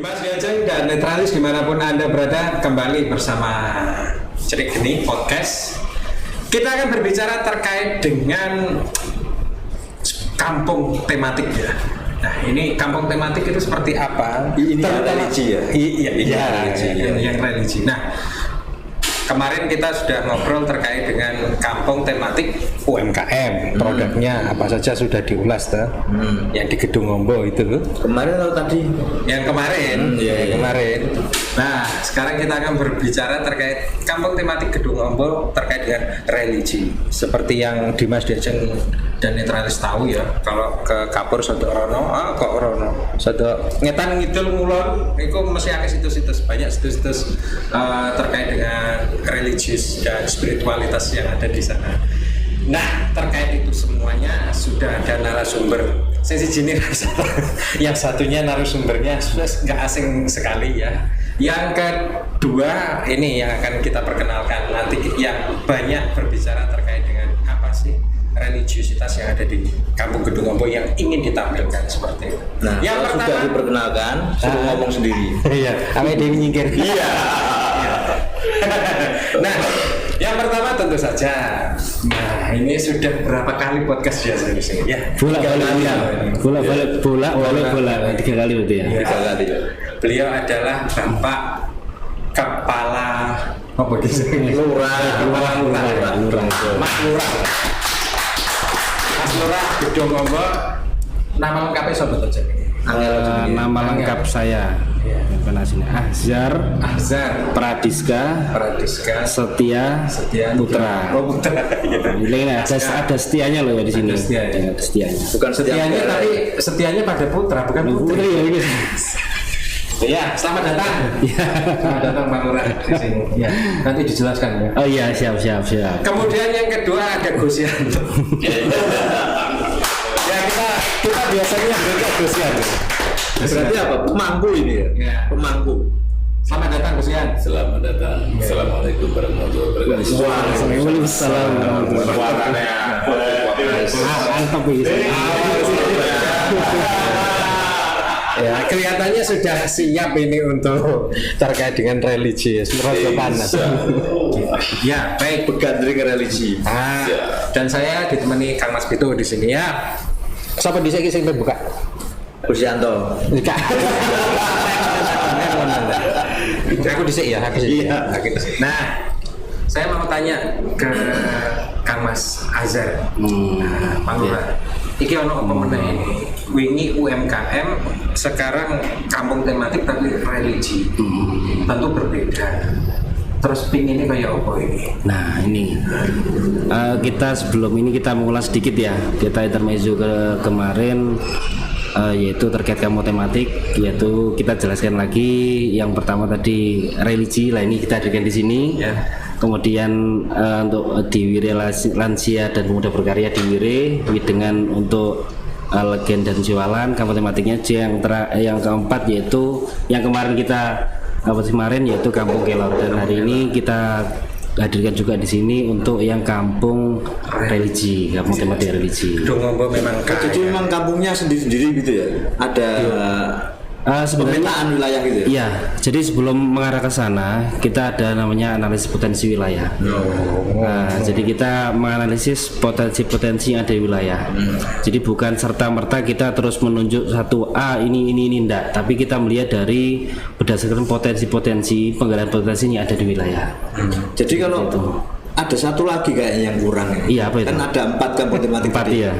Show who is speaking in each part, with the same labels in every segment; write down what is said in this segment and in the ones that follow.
Speaker 1: Dimas Diajeng dan Netralis dimanapun Anda berada, kembali bersama Cerik Geni Podcast. Kita akan berbicara terkait dengan kampung tematik ya. Nah, ini kampung tematik itu seperti apa?
Speaker 2: Ini religi ya?
Speaker 1: Iya, yang religi. Nah, kemarin kita sudah ngobrol terkait dengan kampung tematik UMKM, produknya apa saja sudah diulas tuh. Yang di Gedung Ombo itu loh.
Speaker 2: Kemarin atau tadi?
Speaker 1: Yang kemarin, kemarin. Nah, sekarang kita akan berbicara terkait kampung tematik Gedung Ombo terkait dengan religi. Seperti yang Dimas Diajeng dan Netralis tahu ya, kalau ke Kapur Sodo Rono, kok Rono, Sodo Ngetan Ngidul Ngulon, itu mesti akeh situs-situs, banyak situs-situs terkait dengan religius dan spiritualitas yang ada di sana. Nah, terkait itu semuanya sudah ada narasumber. Sesi jenis yang satunya narasumbernya sudah nggak asing sekali ya. Yang kedua ini yang akan kita perkenalkan nanti, yang banyak berbicara terkait dengan apa sih religiusitas yang ada di Kampung Gedung Ombo yang ingin ditampilkan seperti itu.
Speaker 2: Nah, yang pertama sudah diperkenalkan, suruh ngomong sendiri.
Speaker 1: Iya, kami Dewi nyingkir. Iya. Nah, yang pertama tentu saja. Nah, ini sudah berapa kali podcast biasa di sini? Ya,
Speaker 3: bola 3 kali berarti ya.
Speaker 2: 3 kali.
Speaker 1: Beliau adalah Bapak Kepala apa gitu? Lurah. Mas Lurah Gedung Ombo. Nama lengkapnya sobat aja.
Speaker 3: Nama lengkap saya Ahzar Pradiska Setia Putra.
Speaker 1: Oh, Putra.
Speaker 3: Ini ada setianya loh ya di sini. Ada setianya.
Speaker 1: Bukan setianya, tapi setianya pada Putra, bukan Putri.
Speaker 3: Ya ini.
Speaker 1: Ya, selamat datang. Selamat datang Bang Lurah di sini. Ya, nanti dijelaskan ya.
Speaker 3: Oh iya, siap.
Speaker 1: Kemudian yang kedua ada Gus Yanto. Ya, kita biasanya berikan Gus Yanto.
Speaker 2: Berarti apa? Pemangku ini ya? Pemangku.
Speaker 1: Selamat datang Gus Yanto.
Speaker 4: Selamat datang. Assalamualaikum warahmatullahi wabarakatuh.
Speaker 3: Waalaikumsalam warahmatullahi wabarakatuh.
Speaker 1: Ya, kelihatannya sudah siap ini untuk terkait dengan religi. Merasa panas. Ya, baik,
Speaker 2: Begandring religi.
Speaker 1: Dan saya ditemani Kang Mas Pito di sini ya. Siapa di sini sing buka?
Speaker 2: Gus Yanto.
Speaker 1: Aku disik ya, Nah, saya mau tanya ke Kang Mas Ahzar. Bang Lurah. Iki ono apa meneh ini? Wingi UMKM, sekarang kampung tematik tapi religi. Tentu berbeda. Terus pinginnya kayak apa ini?
Speaker 3: Nah ini kita sebelum ini kita mengulas sedikit ya. Kita intermezzo kemarin yaitu terkait kampung tematik, yaitu kita jelaskan lagi. Yang pertama tadi religi, lah ini kita hadirkan di sini. Kemudian untuk di Wire Lansia dan Pemuda Berkarya di Wire dengan untuk Legen dan Siwalan kampung tematiknya. Yang keempat yaitu yang kemarin kita yaitu Kampung Kelor, dan hari ini kita hadirkan juga di sini untuk yang kampung religi, kampung tematik religi.
Speaker 1: Gedung Ombo memang kaya.
Speaker 2: Jadi memang kampungnya sendiri-sendiri gitu ya? Ada pemetaan wilayah gitu ya?
Speaker 3: Iya, jadi sebelum mengarah ke sana kita ada namanya analisis potensi wilayah. Jadi kita menganalisis potensi-potensi yang ada di wilayah. Jadi bukan serta-merta kita terus menunjuk satu ini enggak, tapi kita melihat dari berdasarkan potensi-potensi penggalan potensi yang ada di wilayah.
Speaker 2: Jadi kalau ada satu lagi kayaknya yang kurang ya?
Speaker 3: Iya, apa itu?
Speaker 2: Kan ada 4 kampung tematik.
Speaker 3: 4 ya.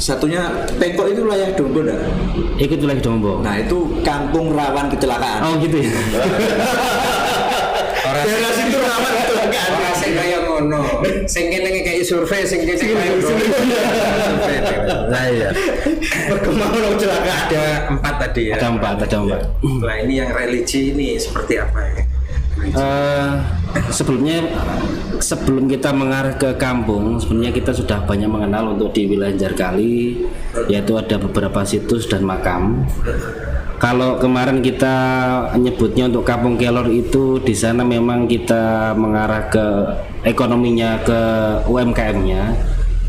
Speaker 2: Satunya Pengkok itu wilayah Dombo enggak?
Speaker 3: Ikut wilayah Dombo.
Speaker 2: Nah itu kampung rawan kecelakaan.
Speaker 3: Oh gitu ya.
Speaker 2: Daerah situ rawan kecelakaan.
Speaker 1: Orang sing kaya ngono. Sing kene kayak survei, sing kene kaya survei. Nah iya.
Speaker 2: Perkembangan kecelakaan.
Speaker 1: Ada 4 tadi ya.
Speaker 3: Ada 4.
Speaker 1: Nah, ini yang religi ini seperti apa ya?
Speaker 3: Sebelum kita mengarah ke kampung, sebenarnya kita sudah banyak mengenal untuk di wilayah Jarkali, yaitu ada beberapa situs dan makam. Kalau kemarin kita nyebutnya untuk Kampung Kelor itu di sana memang kita mengarah ke ekonominya, ke UMKM-nya.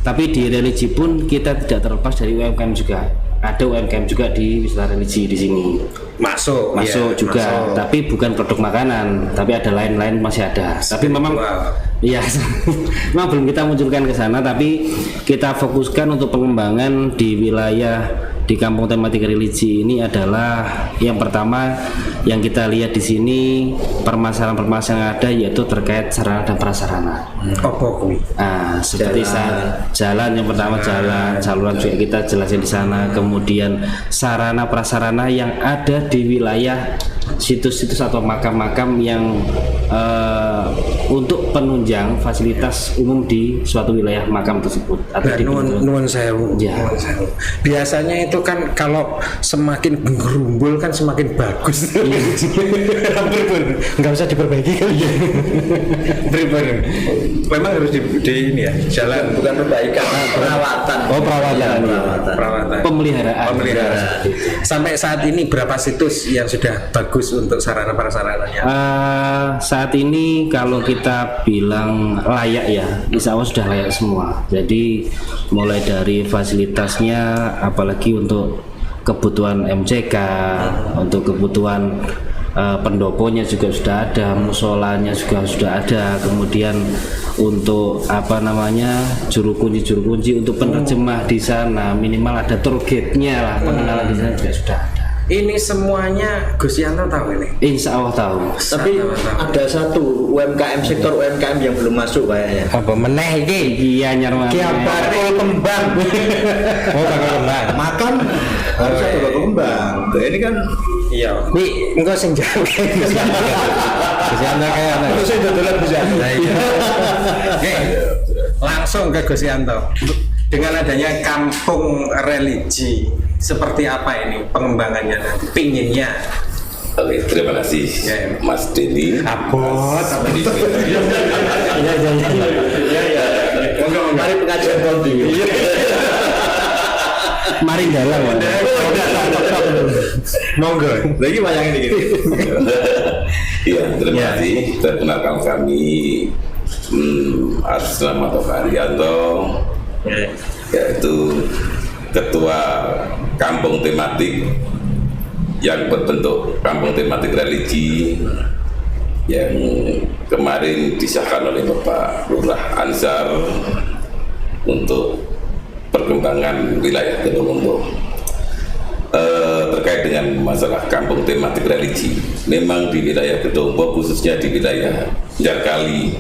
Speaker 3: Tapi di religi pun kita tidak terlepas dari UMKM juga. ada UMKM juga di wisata religi di sini.
Speaker 1: Masuk
Speaker 3: Juga,
Speaker 1: masuk.
Speaker 3: tapi bukan produk makanan, tapi ada lain-lain masih ada. Tapi memang iya, memang belum kita munculkan ke sana, tapi kita fokuskan untuk pengembangan di wilayah di kampung tematik religi ini adalah yang pertama yang kita lihat di sini permasalahan-permasalahan yang ada yaitu terkait sarana dan prasarana. Seperti jalan yang pertama jalan, saluran juga kita jelasin di sana. Kemudian sarana prasarana yang ada di wilayah situs-situs atau makam-makam yang untuk penunjang fasilitas umum di suatu wilayah makam tersebut.
Speaker 1: Nuwun sewu.
Speaker 3: Ya.
Speaker 1: Biasanya itu kan kalau semakin gerumbul kan semakin bagus. Nggak usah diperbaiki kali ya. Memang harus di ini ya, jalan
Speaker 2: Bukan perbaikan, perawatan.
Speaker 1: perawatan.
Speaker 3: Pemeliharaan.
Speaker 1: Sampai saat ini berapa situs yang sudah bagus untuk sarana prasarananya?
Speaker 3: Saat ini kalau kita bilang layak ya, insya Allah sudah layak semua. Jadi mulai dari fasilitasnya, apalagi untuk kebutuhan MCK, untuk kebutuhan pendoponya juga sudah ada, musolanya juga sudah ada, kemudian untuk juru kunci untuk penerjemah di sana minimal ada tour guide-nya lah, pengenalan di sana juga sudah ada.
Speaker 1: Ini semuanya Gus Yanto tahu ini?
Speaker 3: Insya Allah tahu.
Speaker 2: Tapi ada satu UMKM, sektor UMKM yang belum masuk kayaknya.
Speaker 1: Apa meneh iki?
Speaker 3: Iya nyarwan.
Speaker 1: Ki bakul kembang. Bakul kembang.
Speaker 2: Makan harus ada bakul kembang. Tuh, ini kan
Speaker 1: Iya. Nih, engko sing jawab. Gus Yanto kayak ana.
Speaker 2: terus itu dodolan bisa.
Speaker 1: Oke. Langsung ke Gus Yanto. Dengan adanya kampung religi, seperti apa ini pengembangannya nanti? Pinginnya?
Speaker 4: Oke, terima kasih Mas Denny.
Speaker 1: Abot.
Speaker 2: Mari pengajian konti.
Speaker 3: Mari dalang.
Speaker 1: Monggo.
Speaker 2: Lagi bayangin ini.
Speaker 4: Iya, terima kasih. Perkenalkan kami atas nama Pak Haryanto, yaitu Ketua Kampung Tematik yang berbentuk Kampung Tematik Religi yang kemarin disahkan oleh Bapak Lurah Ansar untuk perkembangan wilayah Gedong Ombo. Terkait dengan masalah kampung tematik religi, memang di wilayah Gedong Ombo, khususnya di wilayah Jarkali,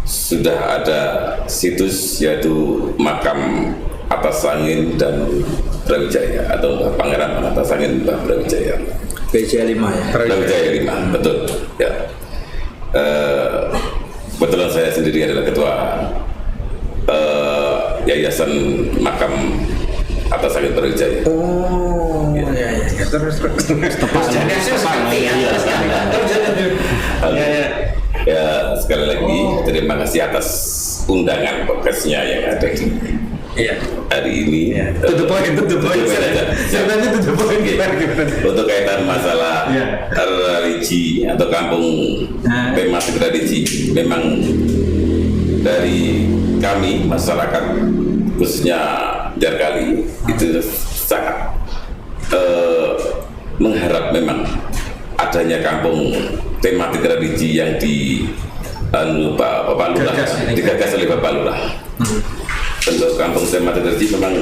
Speaker 4: sudah ada situs yaitu makam Atas Angin dan Brawijaya atau Pangeran Atas Angin Mbah Brawijaya.
Speaker 2: BJ 5 ya.
Speaker 4: Brawijaya 5, betul. Ya. Kebetulan saya sendiri adalah ketua Yayasan Makam Atas Angin Brawijaya.
Speaker 1: Oh, ya. Terus.
Speaker 4: Ya, sekali lagi terima kasih atas undangan podcastnya yang ada di hari ini.
Speaker 1: Tutup poin. Sebenarnya tutup poin.
Speaker 4: Untuk kaitan masalah religi atau kampung tematik religi, memang dari kami masyarakat khususnya Jarkali itu sangat mengharap memang adanya kampung tematik religi yang Bapak Lurah, digagas oleh Bapak Lurah. Bentuk kampung tematik religi memang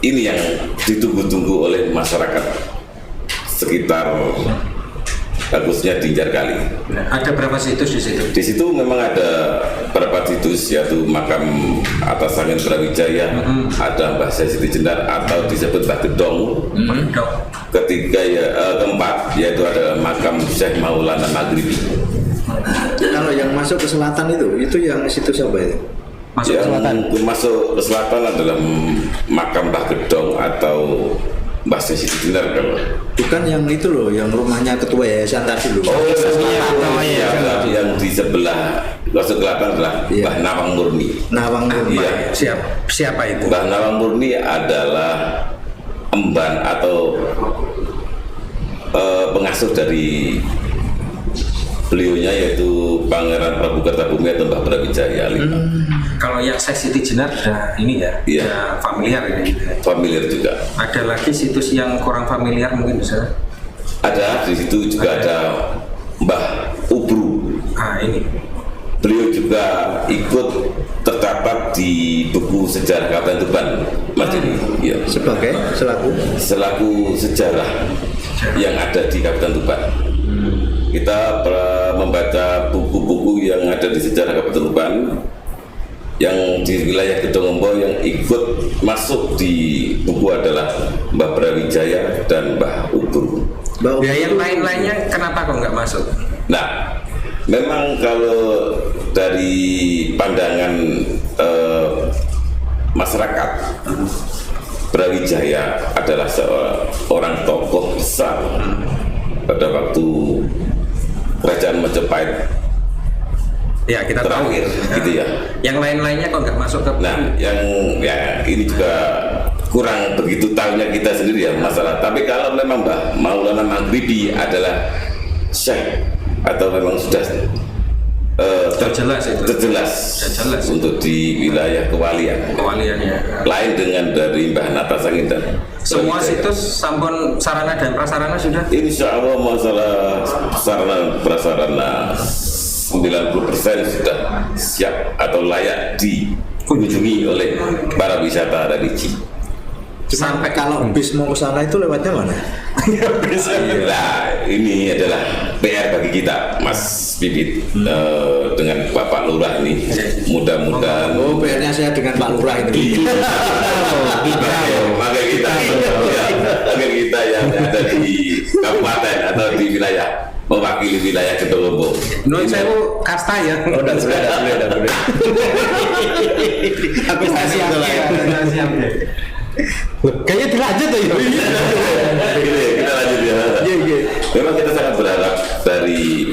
Speaker 4: ini yang ditunggu-tunggu oleh masyarakat sekitar khususnya di Jarkali.
Speaker 1: Ada berapa situs di situ?
Speaker 4: Di situ memang ada beberapa situs, yaitu makam Atas Angin Brawijaya, ada Mbah Siti Jenar atau disebut Mbah Gedong. Ketiga keempat yaitu ada makam Syekh Maulana Maghribi.
Speaker 2: Kalau yang masuk ke selatan itu yang situs apa itu?
Speaker 1: Masuk ke selatan.
Speaker 4: Masuk ke selatan adalah makam Mbah Gedong atau Mbah Siti Jenar.
Speaker 2: Bukan yang itu loh, yang rumahnya ketua yayasan tadi loh.
Speaker 4: Yang di sebelah masuk selatan adalah Mbah Nawang Murni.
Speaker 2: Nawang Murni.
Speaker 4: Iya.
Speaker 1: Siapa itu?
Speaker 4: Mbah Nawang Murni adalah emban atau pengasuh dari beliaunya yaitu Pangeran Prabu Kertabumi atau Mbah Brawijaya V.
Speaker 1: Kalau yang Siti Jenar udah ini ya,
Speaker 4: Iya.
Speaker 1: udah familiar ya gitu ya.
Speaker 4: Familiar juga.
Speaker 1: Ada lagi situs yang kurang familiar mungkin bisa.
Speaker 4: Ada di situ juga ada Mbah Ubru.
Speaker 1: Ah ini.
Speaker 4: Beliau juga ikut tercatat di buku sejarah Kabupaten Tuban, Mas Dini. Ya.
Speaker 2: Sebagai
Speaker 4: Selaku sejarah yang ada di Kabupaten Tuban. Kita membaca buku-buku yang ada di sejarah Kabupaten Tuban, yang di wilayah Gedongombo yang ikut masuk di buku adalah Mbah Brawijaya dan Mbah Ubru.
Speaker 1: Ya yang lain-lainnya kenapa kok nggak masuk?
Speaker 4: Nah, memang kalau dari pandangan masyarakat, Brawijaya adalah seorang tokoh besar pada waktu Kerajaan Majapahit
Speaker 1: Ya kita tahu
Speaker 4: terakhir, gitu ya.
Speaker 1: Yang lain-lainnya kok nggak masuk ke
Speaker 4: Nah, yang ya ini juga kurang begitu tahunya kita sendiri ya masalah. Tapi kalau memang Mbah Maulana Maghribi adalah syekh atau memang sudah
Speaker 1: terjelas itu.
Speaker 4: terjelas
Speaker 1: Terjelas.
Speaker 4: untuk di wilayah kewalian.
Speaker 1: Kewaliannya.
Speaker 4: Lain dengan dari Mbah Nata Sangin dan
Speaker 1: Semua
Speaker 4: Brawijaya.
Speaker 1: situs sampun sarana dan prasarana sudah.
Speaker 4: Insya Allah masalah sarana prasarana 90% sudah siap atau layak dikunjungi oleh para wisata religi.
Speaker 2: Sampai kalau bis mau ke sana itu lewatnya mana?
Speaker 4: Nah, ini adalah PR bagi kita, Mas Bibit, dengan Bapak Lurah ini. Mudah-mudahan.
Speaker 2: Oh, PR-nya saya dengan Pak Lurah ini.
Speaker 4: Maka kita yang ada di kabupaten atau di wilayah mewakili wilayah Gedongombo.
Speaker 1: Nun sewu kasta ya.
Speaker 2: Oh, udah boleh.
Speaker 1: Aku siap ya. Kayaknya dilanjut ya.
Speaker 4: Kita lanjut ya. Memang kita sangat berharap dari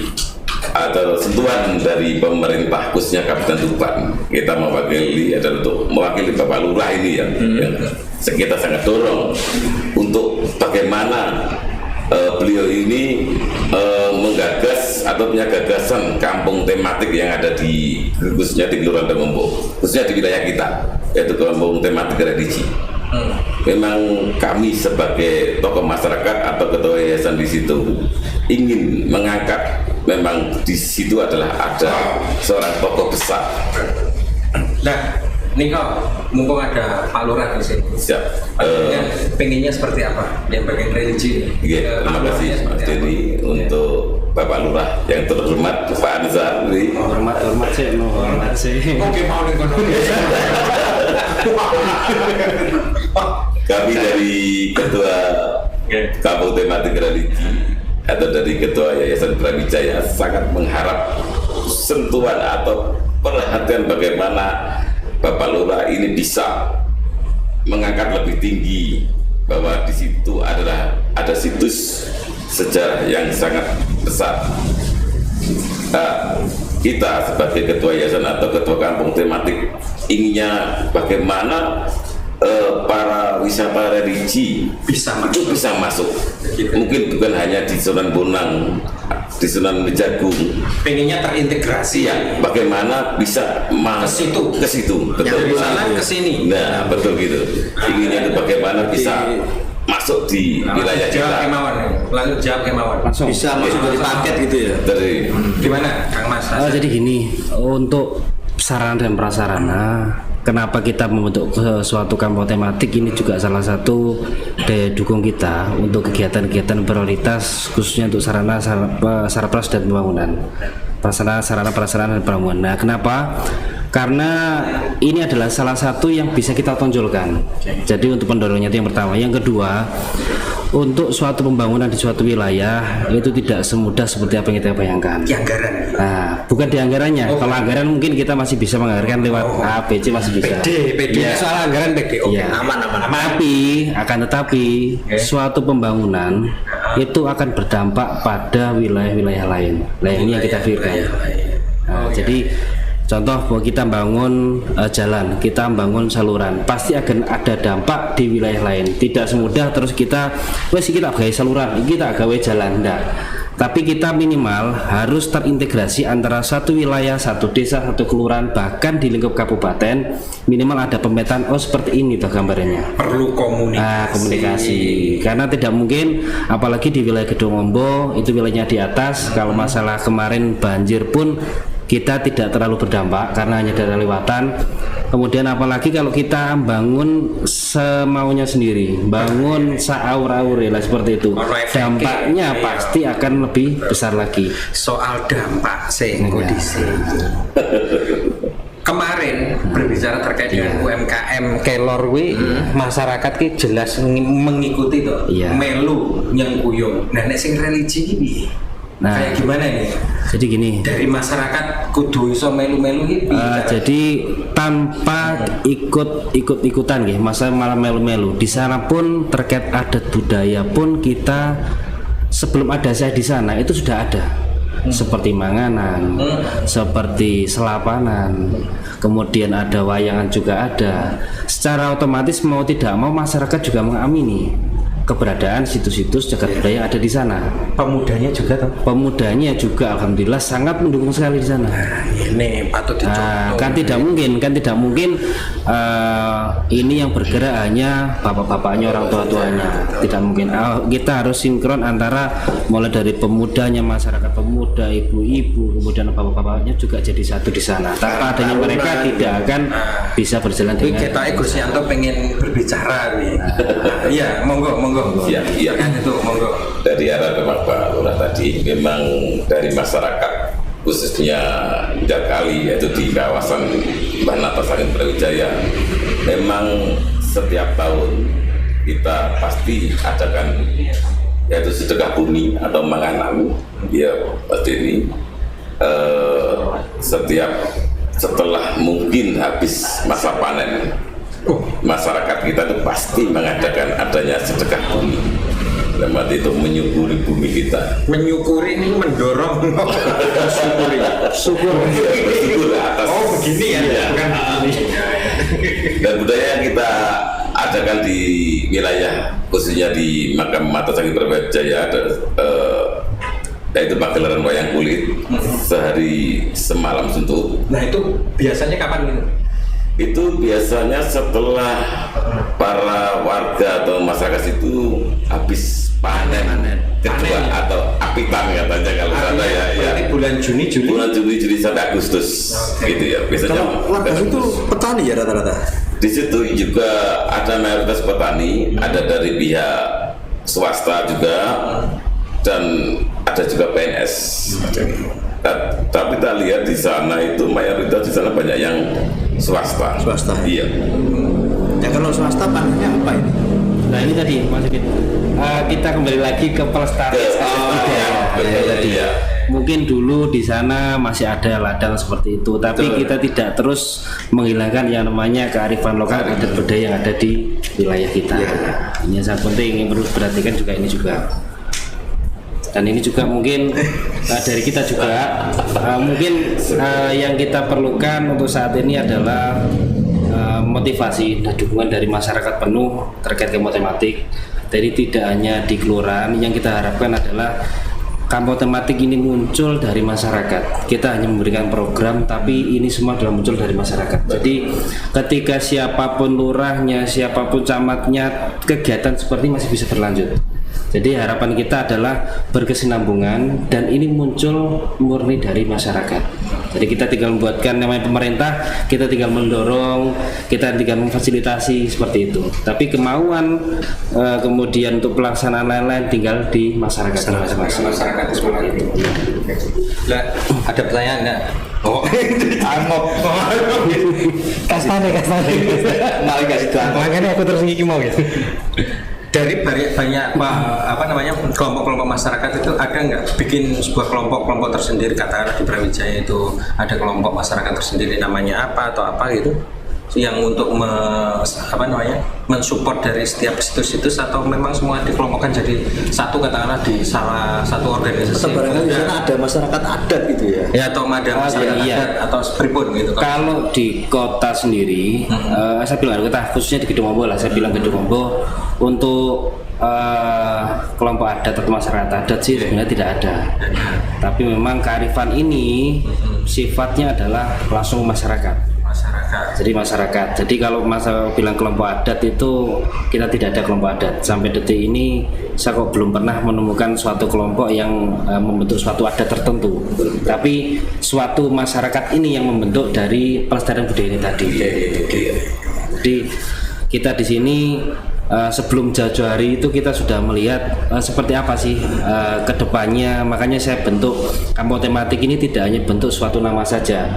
Speaker 4: atau sentuhan dari pemerintah khususnya Kabupaten Tuban, kita mewakili adalah untuk mewakili Bapak Lurah ini yang kita sangat dorong untuk bagaimana beliau ini menggagas atau punya gagasan kampung tematik yang ada di khususnya di Kelurahan Gedongombo, khususnya di wilayah kita, yaitu kampung tematik religi. Memang kami sebagai tokoh masyarakat atau ketua yayasan di situ ingin mengangkat, memang di situ adalah ada seorang tokoh besar.
Speaker 1: Nah, Niko, mumpung ada Pak Lurah di sini.
Speaker 4: Siap.
Speaker 1: Pengennya seperti apa? Yang bagian religi.
Speaker 4: Iya, terima kasih Mas Denny untuk Bapak Lurah yang terhormat Pak Ansar.
Speaker 3: Hormat sih.
Speaker 1: Oke, mau Niko.
Speaker 4: Kami dari Ketua Kampung Tematik Religi atau dari Ketua Yayasan Brawijaya sangat mengharap sentuhan atau perhatian bagaimana Bapak Lurah ini bisa mengangkat lebih tinggi bahwa di situ ada situs sejarah yang sangat besar. Nah, kita sebagai ketua yayasan atau ketua kampung tematik inginnya bagaimana para wisata religi
Speaker 1: Bisa
Speaker 4: itu bisa masuk. Mungkin bukan hanya di Sunan Bonang, di Sunan Mejagung.
Speaker 1: Pengennya terintegrasi ya.
Speaker 4: Iya, bagaimana bisa masuk ke situ, betul.
Speaker 1: Dari sana ke sini.
Speaker 4: Nah, betul gitu. Inginnya itu bagaimana bisa masuk di wilayah
Speaker 1: Jawab
Speaker 4: kita.
Speaker 1: Kemauan. Lalu jawab Kemauan.
Speaker 3: Langsung.
Speaker 2: Bisa masuk dari paket gitu ya.
Speaker 4: Dari
Speaker 1: Gimana, Kang Mas?
Speaker 3: Jadi gini, untuk sarana dan prasarana, kenapa kita membentuk suatu kampung tematik ini juga salah satu daya dukung kita untuk kegiatan-kegiatan prioritas khususnya untuk sarana dan pembangunan. Sarana prasarana dan pembangunan. Nah, kenapa? Karena ini adalah salah satu yang bisa kita tonjolkan. Jadi untuk pendorongnya itu yang pertama. Yang kedua, untuk suatu pembangunan di suatu wilayah itu tidak semudah seperti apa yang kita bayangkan.
Speaker 1: Di anggaran.
Speaker 3: Nah, bukan di anggarannya. Kalau anggaran mungkin kita masih bisa menganggarkan lewat APC masih bisa.
Speaker 1: PD.
Speaker 3: Ya.
Speaker 1: Soal anggaran PD. Oke,
Speaker 3: Ya.
Speaker 1: aman.
Speaker 3: Tetapi suatu pembangunan itu akan berdampak pada wilayah-wilayah lain. Nah, ini yang kita pikirkan. Nah, jadi contoh bahwa kita bangun jalan, kita bangun saluran, pasti akan ada dampak di wilayah lain. Tidak semudah terus kita gawe saluran, kita gawe jalan, enggak. Tapi kita minimal harus terintegrasi antara satu wilayah, satu desa, satu kelurahan, bahkan di lingkup kabupaten minimal ada pemetaan. Oh seperti ini tuh gambarannya.
Speaker 1: Perlu komunikasi.
Speaker 3: Komunikasi. Karena tidak mungkin, apalagi di wilayah Kedungombo itu wilayahnya di atas. Kalau masalah kemarin banjir pun kita tidak terlalu berdampak karena hanya daerah lewatan. Kemudian apalagi kalau kita bangun semaunya sendiri, bangun seaur-aur ya seperti itu, dampaknya pasti akan lebih besar lagi.
Speaker 1: Soal dampak kondisi. Kemarin berbicara terkait dengan UMKM Kelor masyarakat ki jelas mengikuti tuh, melu yang kuyung. Nah nek sing religi ini kayak gimana ini?
Speaker 3: Jadi gini.
Speaker 1: Dari masyarakat kudu iso melu-melu iki.
Speaker 3: Jadi tanpa ikut-ikutan nggih, masa malah melu-melu. Di sana pun terkait adat budaya pun kita sebelum ada saya di sana itu sudah ada. Seperti manganan, seperti selapanan, kemudian ada wayangan juga ada. Secara otomatis mau tidak mau masyarakat juga mengamini keberadaan situs-situs cagar budaya ada di sana.
Speaker 1: Pemudanya juga tuh.
Speaker 3: Pemudanya juga alhamdulillah sangat mendukung sekali di sana.
Speaker 1: Ini patut dicontoh.
Speaker 3: Kan tidak mungkin ini yang bergerak hanya bapak-bapaknya, orang tua-tuanya. Tidak mungkin. Kita harus sinkron antara mulai dari pemudanya, masyarakat pemuda, ibu-ibu, kemudian bapak-bapaknya juga jadi satu di sana. Tanpa adanya mereka tidak akan bisa berjalan dengan.
Speaker 1: Kita Gus Yanto pengen berbicara nih. Iya, monggo.
Speaker 4: Iya.
Speaker 1: Itu monggo.
Speaker 4: Dari arah Pak Lurah tadi, memang dari masyarakat khususnya Jakali yaitu di kawasan Mbah Natasangin Brawijaya, memang setiap tahun kita pasti adakan yaitu sedekah bumi atau manganan, ya pasti ini setelah mungkin habis masa panen. Masyarakat kita tuh pasti mengadakan adanya sedekah bumi. Dalam arti itu menyukuri bumi kita.
Speaker 1: Menyukuri ini mendorong. Syukur
Speaker 4: atas.
Speaker 1: Oh begini ya, bukan begini.
Speaker 4: Dan budaya yang kita adakan di wilayah khususnya di Makam Matasangin Brawijaya ada yaitu pagelaran wayang kulit sehari semalam suntuk.
Speaker 1: Nah itu biasanya kapan gitu?
Speaker 4: Itu biasanya setelah para warga atau masyarakat itu habis panen kedua atau apitan katanya kalau sana ya.
Speaker 1: Berarti bulan Juni
Speaker 4: sampai Agustus gitu ya biasanya.
Speaker 2: Kalau warga itu petani ya rata-rata.
Speaker 4: Di situ juga ada mayoritas petani, ada dari pihak swasta juga dan ada juga PNS. Tapi kita lihat di sana itu mayoritas di sana banyak yang swasta. Iya.
Speaker 2: Ya kalau swasta panennya apa ini?
Speaker 3: Nah ini tadi Mas Yudin, kita kembali lagi ke pelestarian tadi.
Speaker 4: Ya.
Speaker 3: Mungkin dulu di sana masih ada ladang seperti itu, tapi kita tidak terus menghilangkan yang namanya kearifan lokal adat budaya yang ada di wilayah kita. Ini yang sangat penting yang perlu diperhatikan juga ini juga. Dan ini juga mungkin dari kita juga mungkin yang kita perlukan untuk saat ini adalah motivasi dan dukungan dari masyarakat penuh terkait kampung tematik. Jadi tidak hanya di kelurahan, yang kita harapkan adalah kampung tematik ini muncul dari masyarakat. Kita hanya memberikan program, tapi ini semua adalah muncul dari masyarakat. Jadi ketika siapapun lurahnya, siapapun camatnya, kegiatan seperti masih bisa berlanjut. Jadi harapan kita adalah berkesinambungan dan ini muncul murni dari masyarakat. Jadi kita tinggal membuatkan namanya pemerintah, kita tinggal mendorong, kita tinggal memfasilitasi seperti itu. Tapi kemauan kemudian untuk pelaksanaan lain-lain tinggal di masyarakat masing-masing.
Speaker 1: Masyarakat seperti itu. Lah, ada pertanyaan enggak? Oh, angop. Kastane. Malah kasih tuan. Makanya aku terus ngiki mau ya. Dari banyak kelompok-kelompok masyarakat itu ada nggak bikin sebuah kelompok tersendiri, katakanlah di Brawijaya itu ada kelompok masyarakat tersendiri namanya apa atau apa gitu yang untuk mensupport dari setiap situs-situs, atau memang semua dikelompokkan jadi satu, katakanlah di salah satu organisasi?
Speaker 2: Atau barangkali di sana ada masyarakat adat gitu ya?
Speaker 1: Ya, atau ada masyarakat adat atau pripun gitu.
Speaker 3: Kalau di kota sendiri, saya bilang kota khususnya di Gedung Ombo lah, saya bilang Gedung Ombo untuk kelompok adat atau masyarakat adat sih sebenarnya tidak ada. Tapi memang kearifan ini sifatnya adalah langsung masyarakat. Jadi masyarakat. Jadi kalau masa bilang kelompok adat itu kita tidak ada kelompok adat. Sampai detik ini saya kok belum pernah menemukan suatu kelompok yang membentuk suatu adat tertentu. Tapi suatu masyarakat ini yang membentuk dari pelestarian budaya ini tadi. Jadi kita di sini sebelum jauh-jauh hari itu kita sudah melihat seperti apa sih kedepannya. Makanya saya bentuk kampung tematik ini tidak hanya bentuk suatu nama saja.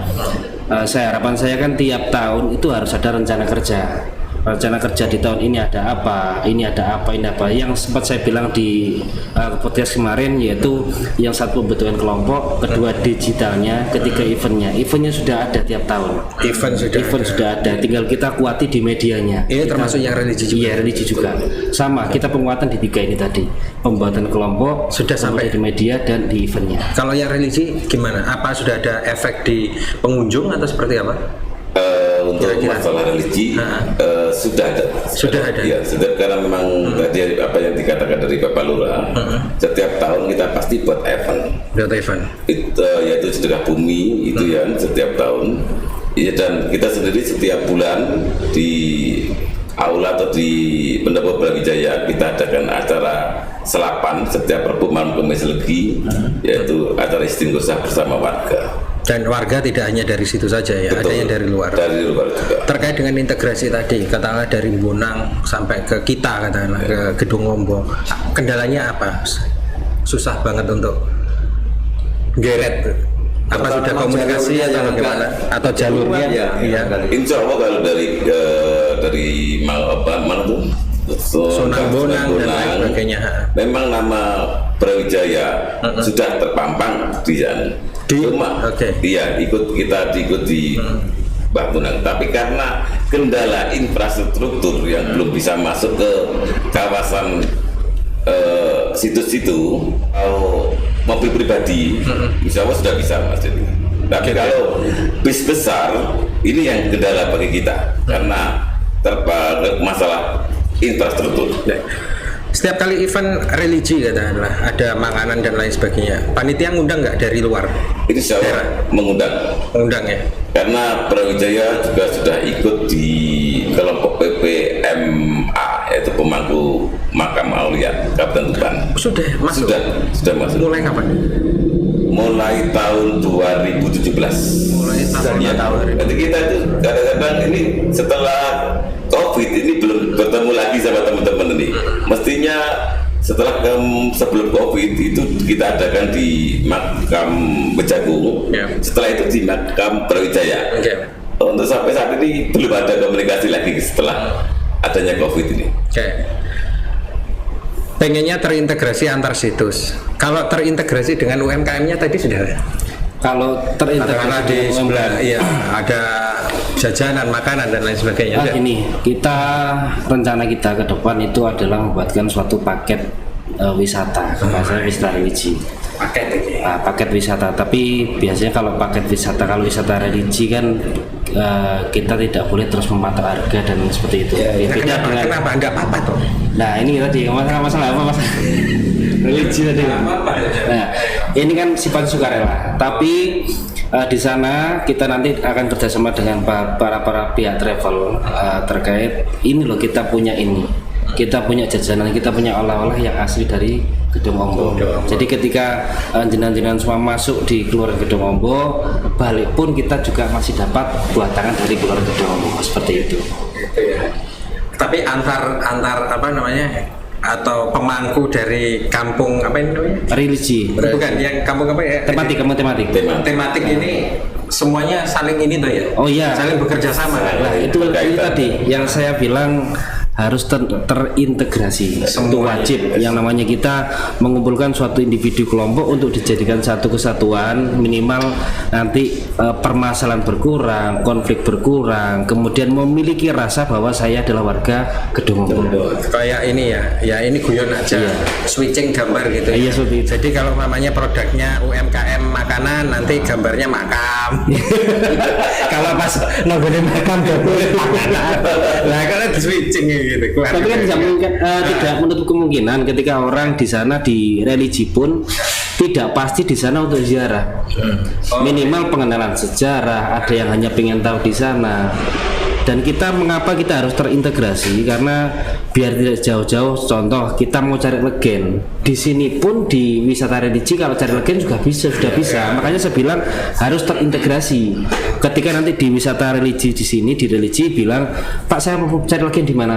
Speaker 3: Harapan saya kan tiap tahun itu harus ada rencana kerja. Rencana kerja di tahun ini ada apa, ini ada apa, ini apa. Yang sempat saya bilang di podcast kemarin, yaitu yang satu pembentukan kelompok, kedua digitalnya, ketiga eventnya. Eventnya sudah ada tiap tahun. Event sudah ada. Tinggal kita kuati di medianya.
Speaker 1: Ini termasuk yang religi juga.
Speaker 3: Iya, religi juga. Sama, kita penguatan di tiga ini tadi. Pembuatan kelompok
Speaker 1: sudah sampai
Speaker 3: di media dan di eventnya.
Speaker 1: Kalau yang religi gimana? Apa sudah ada efek di pengunjung atau seperti apa?
Speaker 4: Untuk masalah religi sudah ada. Ya, sudah, karena memang tadi apa yang dikatakan dari Bapak Lurah, setiap tahun kita pasti buat event. Itu yaitu sedekah bumi itu ya setiap tahun. Ya, dan kita sendiri setiap bulan di aula atau di Pendopo Brawijaya kita adakan acara selapan setiap Rabu malam Kemis Legi, yaitu acara istighosah bersama warga.
Speaker 1: Dan warga tidak hanya dari situ saja ya,
Speaker 4: Betul,
Speaker 1: ada yang dari luar.
Speaker 4: Dari luar juga.
Speaker 1: Terkait dengan integrasi tadi, katakanlah dari Bonang sampai ke kita, katakanlah ke Gedung Ombo, kendalanya apa? Susah banget untuk geret. Apa sudah komunikasi atau bagaimana? Atau jalurnya?
Speaker 2: Iya.
Speaker 4: Insya Allah kalau dari mana tuh?
Speaker 1: Sonang Bonang dan lain sebagainya.
Speaker 4: Memang nama Brawijaya sudah terpampang di sana. Cuma iya kita ikut di Mbah Bonang, tapi karena kendala infrastruktur yang belum bisa masuk ke kawasan situs-situ, mobil pribadi insya Allah sudah bisa Mas Dedi. Tapi kalau bis besar ini yang kendala bagi kita karena terpakai masalah infrastruktur.
Speaker 1: Setiap kali event religi katakanlah ada makanan dan lain sebagainya, panitia ngundang nggak dari luar?
Speaker 4: Insya Allah mengundang
Speaker 1: ya.
Speaker 4: Karena Brawijaya juga sudah ikut di kelompok PPMA, yaitu pemangku makam aulia Kabupaten Tuban.
Speaker 1: Sudah masuk. Mulai kapan?
Speaker 4: Mulai tahun 2017.
Speaker 1: Mulai tahun.
Speaker 4: Jadi kita itu kadang-kadang ini setelah COVID ini belum bertemu lagi sama teman-teman ini. Mestinya sebelum COVID itu kita adakan di makam Bejagung. Setelah itu di makam Brawijaya. Untuk sampai saat ini belum ada komunikasi lagi setelah adanya COVID ini.
Speaker 1: Pengennya terintegrasi antar situs. Kalau terintegrasi dengan UMKM-nya tadi sudah.
Speaker 3: Kalau terintegrasi
Speaker 1: di sebelah, iya ada jajanan, makanan dan lain sebagainya.
Speaker 3: Gini, rencana kita ke depan itu adalah membuatkan suatu paket wisata, bahasa wisata religi. Paket wisata. Tapi biasanya kalau kalau wisata religi kan kita tidak boleh terus mematok harga dan seperti itu.
Speaker 1: Kenapa? Enggak apa-apa tuh.
Speaker 3: Nah ini tadi masalah apa mas? Religi tadi. Nah ini kan sifat sukarela. Tapi di sana kita nanti akan kerjasama dengan para pihak travel terkait ini loh, kita punya jajanan, kita punya olah-olah yang asli dari Gedung Ombo. Jadi ketika jenengan semua masuk di keluar Gedung Ombo, balik pun kita juga masih dapat buah tangan dari keluar Gedung Ombo seperti itu.
Speaker 1: Tapi antar apa namanya, atau pemangku dari kampung apa ini namanya? Religi. Bukan, yang kampung apa ya? Tematik ini semuanya saling ini tuh ya.
Speaker 3: Oh iya.
Speaker 1: Saling bekerja sama.
Speaker 3: Nah, itu tadi yang saya bilang harus terintegrasi. Itu wajib. Yang namanya kita mengumpulkan suatu individu kelompok untuk dijadikan satu kesatuan, minimal nanti permasalahan berkurang, konflik berkurang, kemudian memiliki rasa bahwa saya adalah warga Gedung Ombol.
Speaker 1: Kayak ini ya ini guyon aja, switching gambar gitu.
Speaker 3: Iya, seperti itu.
Speaker 1: Jadi kalau namanya produknya UMKM makanan, nanti gambarnya makam. Kalau pas logonya makam ya boleh makanan. Nah karena di switching gitu.
Speaker 3: Tapi kan tidak menutup kemungkinan ketika orang di sana di religi pun tidak pasti di sana untuk ziarah. Minimal pengenalan sejarah, ada yang hanya pengen tahu di sana. Dan kita mengapa kita harus terintegrasi, karena biar tidak jauh-jauh. Contoh kita mau cari legen di sini pun di wisata religi, kalau cari legen juga bisa, sudah bisa. Makanya saya bilang harus terintegrasi. Ketika nanti di wisata religi di sini di religi bilang, Pak saya mau cari legen di mana?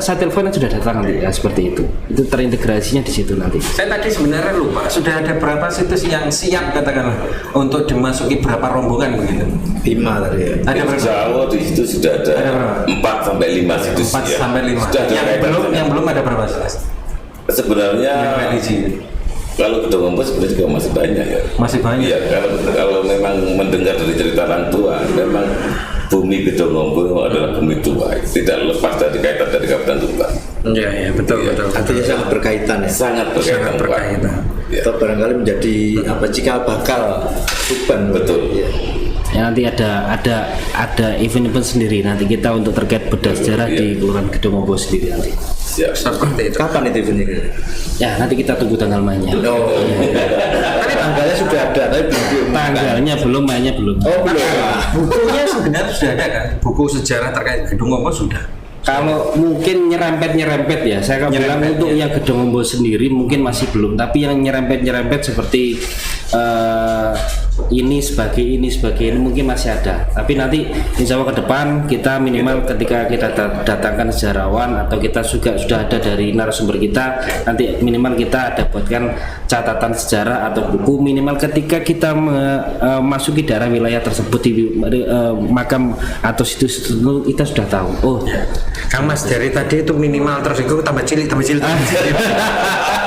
Speaker 3: Saya telepon sudah datang nanti. Ya, seperti itu. Itu terintegrasinya di situ nanti.
Speaker 1: Saya tadi sebenarnya lupa, sudah ada berapa situs yang siap katakanlah untuk dimasuki berapa rombongan begitu?
Speaker 2: 5 tadi ya.
Speaker 1: Ada berapa?
Speaker 4: Jawa di situ sudah ada 4 sampai 5 situs.
Speaker 1: 4 sampai 5.
Speaker 4: Sudah ada
Speaker 1: Yang belum ada berapa situs?
Speaker 4: Sebenarnya
Speaker 1: Yang religi.
Speaker 4: kalau Gedung Ombol sebenarnya juga masih banyak ya.
Speaker 1: Masih banyak.
Speaker 4: Iya, kalau memang mendengar dari cerita orang tua, memang bumi Gedung Ombol adalah bumi tua, tidak lepas dari kaitan dari Kabupaten Tuban.
Speaker 1: Iya, betul.
Speaker 2: Artinya sangat berkaitan ya.
Speaker 4: Sangat berkaitan.
Speaker 1: berkaitan.
Speaker 4: Ya.
Speaker 2: Atau barangkali menjadi cikal bakal Tuban.
Speaker 4: Betul.
Speaker 2: Ya.
Speaker 3: Ya, nanti ada event-event sendiri nanti kita untuk terkait bedah sejarah di Kelurahan Gedung Ombol sendiri nanti.
Speaker 4: Siap.
Speaker 1: Seperti itu.
Speaker 2: Kapan itu eventnya?
Speaker 3: Ya, nanti kita tunggu tanggal mainnya.
Speaker 2: Oh, tapi tanggalnya sudah ada, tapi belum.
Speaker 3: Tanggalnya belum, mainnya belum.
Speaker 2: Oh, belum.
Speaker 1: Bukunya sebenarnya sudah ada kan? Buku sejarah terkait Gedung Ombol sudah.
Speaker 3: Kalau mungkin nyerempet ya, saya akan bilang untuk yang Gedung Ombol sendiri mungkin masih belum, tapi yang nyerempet seperti ini sebagai ini mungkin masih ada. Tapi nanti insya Allah ke depan kita minimal ketika kita datangkan sejarawan atau kita juga sudah ada dari narasumber kita, nanti minimal kita ada buatkan catatan sejarah atau buku minimal ketika kita memasuki daerah wilayah tersebut di makam atau situs itu kita sudah tahu. Oh,
Speaker 1: Kang Mas dari tadi itu minimal terus itu tambah cilik.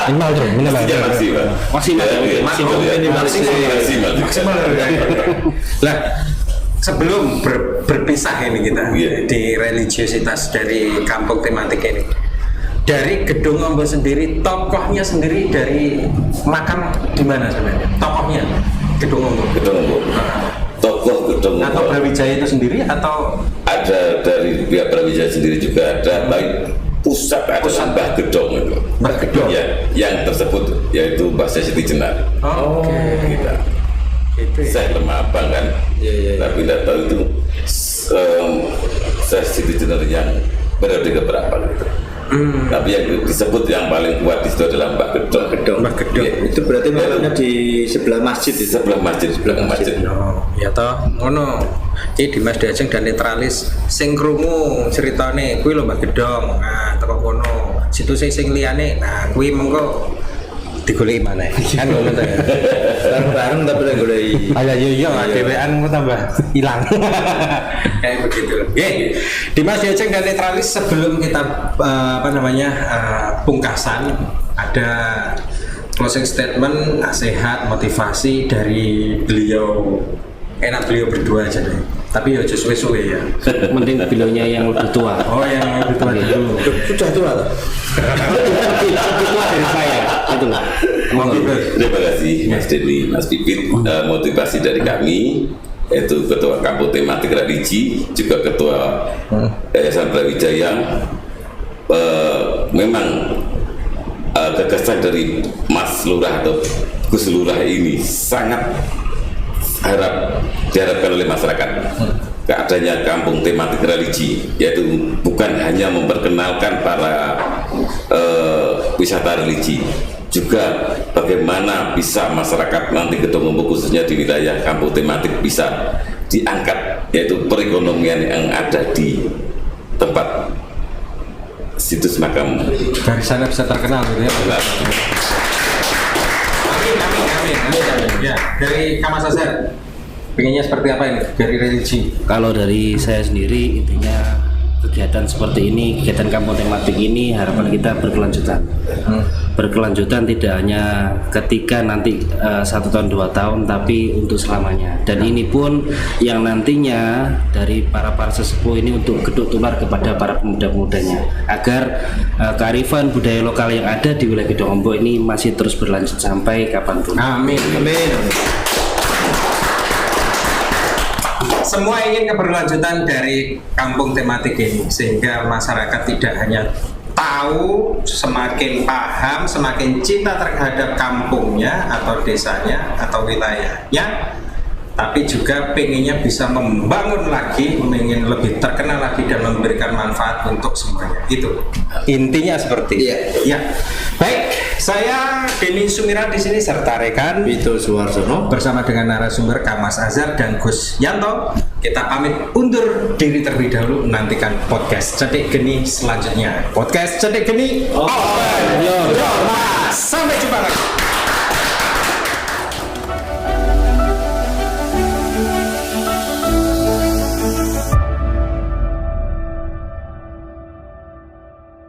Speaker 3: minimal terus, minimal. Maksimal.
Speaker 1: Lah sebelum berpisah ini kita di religiositas dari kampung tematik ini, dari Gedung Ombol sendiri, tokohnya sendiri dari makam di mana sebenarnya? Tokohnya Gedung Ombol.
Speaker 4: Tokoh Gedung Ombol.
Speaker 1: Atau Brawijaya itu sendiri atau
Speaker 4: ada dari pihak Brawijaya sendiri juga ada, baik pusat adalah Mbah Gedong itu.
Speaker 1: Mbah Gedong.
Speaker 4: Ya, yang tersebut yaitu Mbah Siti Jenar.
Speaker 1: Oh,
Speaker 4: Kita. Saya lemah abang kan, tapi tidak tahu itu saya Siti Jenar yang periode keberapa gitu. Tapi yang disebut yang paling kuat di situ adalah Mbah Gedong.
Speaker 1: Mbah Gedong.
Speaker 4: Ya.
Speaker 2: Itu berarti makamnya di sebelah masjid itu.
Speaker 4: Sebelah masjid.
Speaker 1: Oh, ya toh, ngono. Iki Dimas Diajeng dan Netralis sing krungu ceritane kuwi lho Mbah Gedong. Nah, teko kono. Situ sing liyane. Nah, kuwi mengko digoleki maneh. Kan ngono ta ya.
Speaker 2: Bareng-bareng tapi lagi goleki.
Speaker 1: Iya, dhewean ku tambah hilang. Kayak begitu. Oke. Dimas Diajeng dan Netralis sebelum kita pungkasan ada closing statement, nasihat, motivasi dari beliau. Enak beliau berdua aja deh. Tapi ya aja suwe-suwe ya.
Speaker 3: Mending beliaunya yang lebih tua.
Speaker 1: Oh, yang lebih tua dulu.
Speaker 2: Sudah tua loh.
Speaker 3: Lebih tua dari saya. Itu lah.
Speaker 4: Terima kasih Mas Denny, Mas Pipit. Motivasi dari kami yaitu Ketua Kampung Tematik Religi, juga Ketua Yayasan Brawijaya. Memang gagasan dari Mas Lurah atau Gus Lurah ini sangat diharapkan oleh masyarakat. Keadanya kampung tematik religi, yaitu bukan hanya memperkenalkan para wisata religi, juga bagaimana bisa masyarakat nanti Gedung Ombol khususnya di wilayah kampung tematik bisa diangkat, yaitu perekonomian yang ada di tempat situs makam.
Speaker 1: Dari sana bisa terkenal gitu ya. Amin. Ya, dari Kang Mas Aser, pengennya seperti apa ini dari religi?
Speaker 3: Kalau dari saya sendiri intinya kegiatan seperti ini, kegiatan kampung tematik ini harapan kita berkelanjutan. Berkelanjutan tidak hanya ketika nanti 1 tahun 2 tahun, tapi untuk selamanya. Dan ini pun yang nantinya dari para sesepuh ini untuk gedung tular kepada para pemuda-pemudanya, agar kearifan budaya lokal yang ada di wilayah Gedong Ombok ini masih terus berlanjut sampai kapanpun.
Speaker 1: Amin. Semua ingin keberlanjutan dari kampung tematik ini, sehingga masyarakat tidak hanya tahu, semakin paham, semakin cinta terhadap kampungnya atau desanya atau wilayahnya, tapi juga pengennya bisa membangun lagi, ingin lebih terkenal lagi dan memberikan manfaat untuk semuanya. Itu intinya seperti ya. Baik, saya Denny Sumira di sini serta rekan
Speaker 2: Vito Suwarsono
Speaker 1: bersama dengan narasumber Kamas Azhar dan Gus Yanto. Kita pamit undur diri terlebih dahulu, menantikan podcast Cedik Geni selanjutnya. Podcast Cedik Geni, open your door. Sampai jumpa lagi.